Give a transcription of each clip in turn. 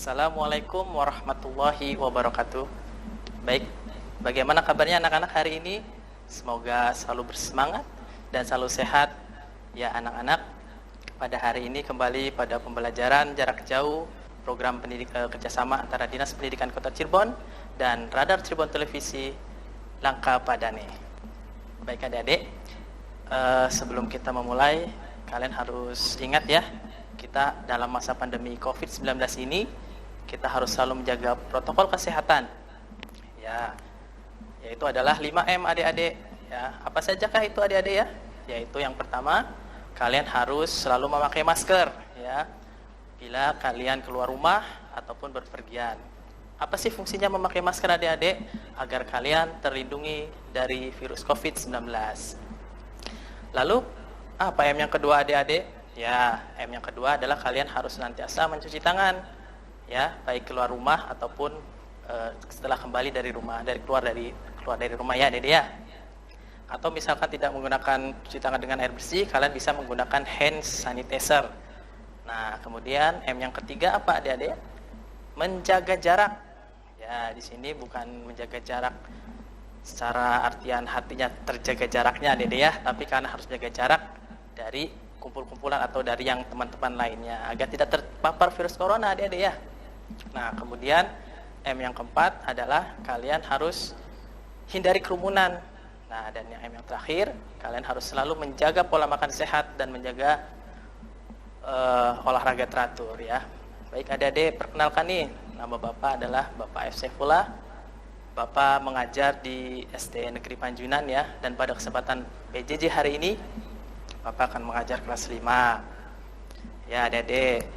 Assalamualaikum warahmatullahi wabarakatuh. Baik, bagaimana kabarnya anak-anak hari ini? Semoga selalu bersemangat dan selalu sehat ya anak-anak. Pada hari ini kembali pada pembelajaran jarak jauh program kerjasama antara Dinas Pendidikan Kota Cirebon dan Radar Cirebon Televisi Langka Padane. Baik adik-adik, sebelum kita memulai, kalian harus ingat ya, kita dalam masa pandemi COVID-19 ini kita harus selalu menjaga protokol kesehatan ya, yaitu adalah 5M adik-adik ya. Apa sajakah itu adik-adik ya? Yaitu yang pertama, kalian harus selalu memakai masker ya bila kalian keluar rumah ataupun berpergian. Apa sih fungsinya memakai masker adik-adik? Agar kalian terlindungi dari virus COVID-19. Lalu apa M yang kedua adik-adik? Ya, M yang kedua adalah kalian harus senantiasa mencuci tangan ya, baik keluar rumah ataupun setelah kembali dari rumah, keluar dari rumah ya adik-adik ya. Atau misalkan tidak menggunakan cuci tangan dengan air bersih, kalian bisa menggunakan hand sanitizer. Nah, kemudian M yang ketiga apa adik-adik? Menjaga jarak. Ya, di sini bukan menjaga jarak secara artian hatinya terjaga jaraknya adik-adik ya, tapi karena harus jaga jarak dari kumpul-kumpulan atau dari yang teman-teman lainnya agar tidak terpapar virus corona adik-adik ya. Nah, kemudian M yang keempat adalah kalian harus hindari kerumunan. Nah, dan yang M yang terakhir, kalian harus selalu menjaga pola makan sehat dan menjaga olahraga teratur ya. Baik adik-adik, perkenalkan nih, nama Bapak adalah Bapak F. Saifullah. Bapak mengajar di SD Negeri Panjunan ya, dan pada kesempatan PJJ hari ini Bapak akan mengajar kelas 5. Ya adik-adik,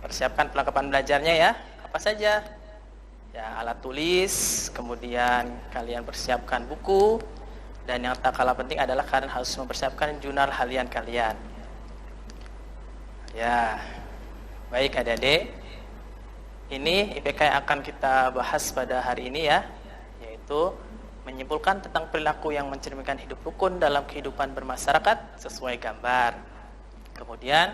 persiapkan perlengkapan belajarnya ya. Apa saja? Ya, alat tulis, kemudian kalian persiapkan buku, dan yang tak kalah penting adalah kalian harus mempersiapkan jurnal harian kalian. Ya, baik adik-adik, ini IPK yang akan kita bahas pada hari ini ya, yaitu menyimpulkan tentang perilaku yang mencerminkan hidup rukun dalam kehidupan bermasyarakat sesuai gambar. Kemudian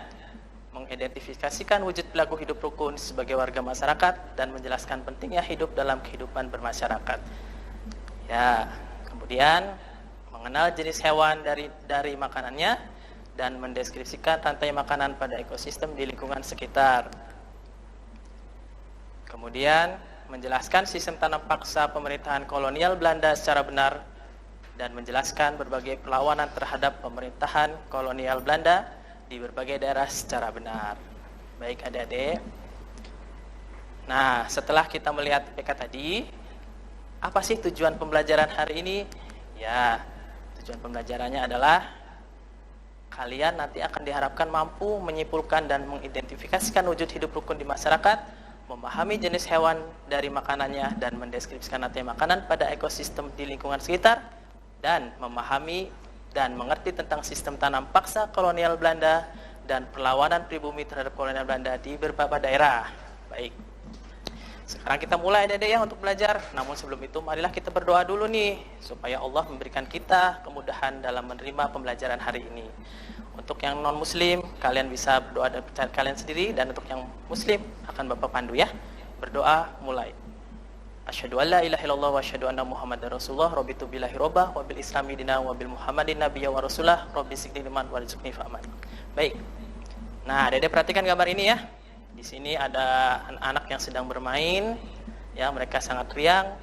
mengidentifikasikan wujud perilaku hidup rukun sebagai warga masyarakat dan menjelaskan pentingnya hidup dalam kehidupan bermasyarakat. Ya, kemudian mengenal jenis hewan dari makanannya dan mendeskripsikan rantai makanan pada ekosistem di lingkungan sekitar. Kemudian menjelaskan sistem tanam paksa pemerintahan kolonial Belanda secara benar dan menjelaskan berbagai perlawanan terhadap pemerintahan kolonial Belanda di berbagai daerah secara benar. Baik adik-adik. Nah, setelah kita melihat PK tadi, apa sih tujuan pembelajaran hari ini? Ya, tujuan pembelajarannya adalah kalian nanti akan diharapkan mampu menyimpulkan dan mengidentifikasikan wujud hidup rukun di masyarakat, memahami jenis hewan dari makanannya dan mendeskripsikan rantai makanan pada ekosistem di lingkungan sekitar, dan memahami dan mengerti tentang sistem tanam paksa kolonial Belanda dan perlawanan pribumi terhadap kolonial Belanda di beberapa daerah. Baik, sekarang kita mulai adik-adik ya untuk belajar. Namun sebelum itu marilah kita berdoa dulu nih, supaya Allah memberikan kita kemudahan dalam menerima pembelajaran hari ini. Untuk yang non muslim, kalian bisa berdoa dan kalian sendiri, dan untuk yang muslim akan Bapak pandu ya. Berdoa mulai. Asyhadu an la ilaha illallah wa asyhadu anna Muhammadar Rasulullah, raditu billahi robba wa bil islami dina wa bil Muhammadin nabiyya wa rasulah, rabbi zidni ilman warzuqni fahman. Baik. Nah, Dede perhatikan gambar ini ya. Di sini ada anak-anak yang sedang bermain ya, mereka sangat riang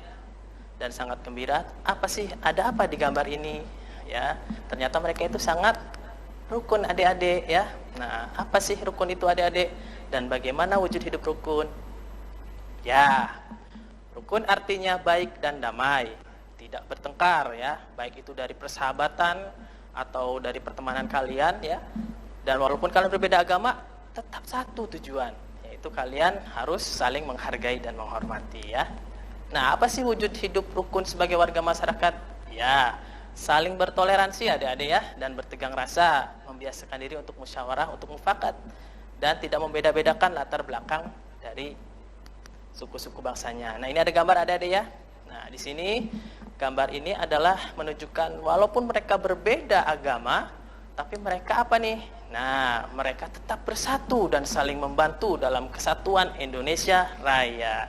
dan sangat gembira. Apa sih, ada apa di gambar ini ya? Ternyata mereka itu sangat rukun adik-adik ya. Nah, apa sih rukun itu adik-adik? Dan bagaimana wujud hidup rukun? Ya, rukun artinya baik dan damai, tidak bertengkar ya, baik itu dari persahabatan atau dari pertemanan kalian ya. Dan walaupun kalian berbeda agama, tetap satu tujuan, yaitu kalian harus saling menghargai dan menghormati ya. Nah, apa sih wujud hidup rukun sebagai warga masyarakat? Ya, saling bertoleransi adik-adik ya, dan bertegang rasa, membiasakan diri untuk musyawarah, untuk mufakat, dan tidak membeda-bedakan latar belakang dari suku-suku bangsanya. Nah, ini ada gambar adik-adik ya. Nah, di sini gambar ini adalah menunjukkan walaupun mereka berbeda agama, tapi mereka apa nih? Nah, mereka tetap bersatu dan saling membantu dalam kesatuan Indonesia Raya.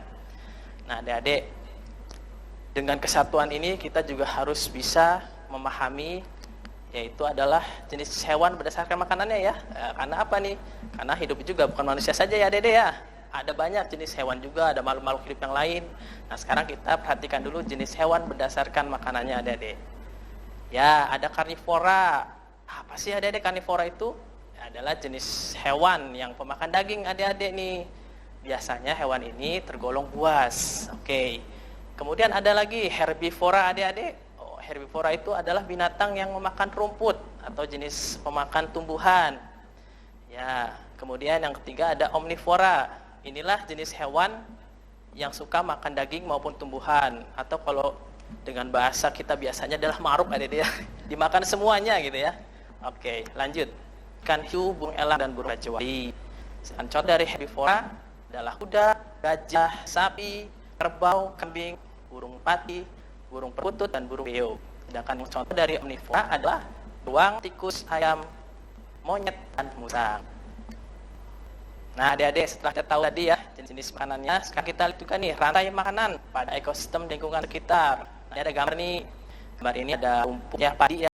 Nah, adik-adik, dengan kesatuan ini kita juga harus bisa memahami, yaitu adalah jenis hewan berdasarkan makanannya ya. Karena apa nih? Karena hidup juga bukan manusia saja ya adik-adik ya. Ada banyak jenis hewan juga, ada makhluk-makhluk hidup yang lain. Nah, sekarang kita perhatikan dulu jenis hewan berdasarkan makanannya adik-adik. Ya, ada karnivora. Apa sih adik-adik karnivora itu? Adalah jenis hewan yang pemakan daging adik-adik nih. Biasanya hewan ini tergolong buas. Oke. Kemudian ada lagi herbivora adik-adik. Herbivora itu adalah binatang yang memakan rumput atau jenis pemakan tumbuhan. Ya, kemudian yang ketiga ada omnivora. Inilah jenis hewan yang suka makan daging maupun tumbuhan, atau kalau dengan bahasa kita biasanya adalah maruk adik-adik ya. Dimakan semuanya gitu ya. Oke, lanjut. Ikan hiu, burung elang, dan burung rajawali. Contoh dari herbivora adalah kuda, gajah, sapi, kerbau, kambing, burung pati, burung perkutut, dan burung beo. Sedangkan yang contoh dari omnivora adalah beruang, tikus, ayam, monyet, dan musang. Nah, adik-adik, setelah kita tahu tadi ya jenis makanannya, sekarang kita lihat juga nih rantai makanan pada ekosistem lingkungan sekitar. Nah, ada gambar nih. Gambar ini ada rumput ya, padi ya.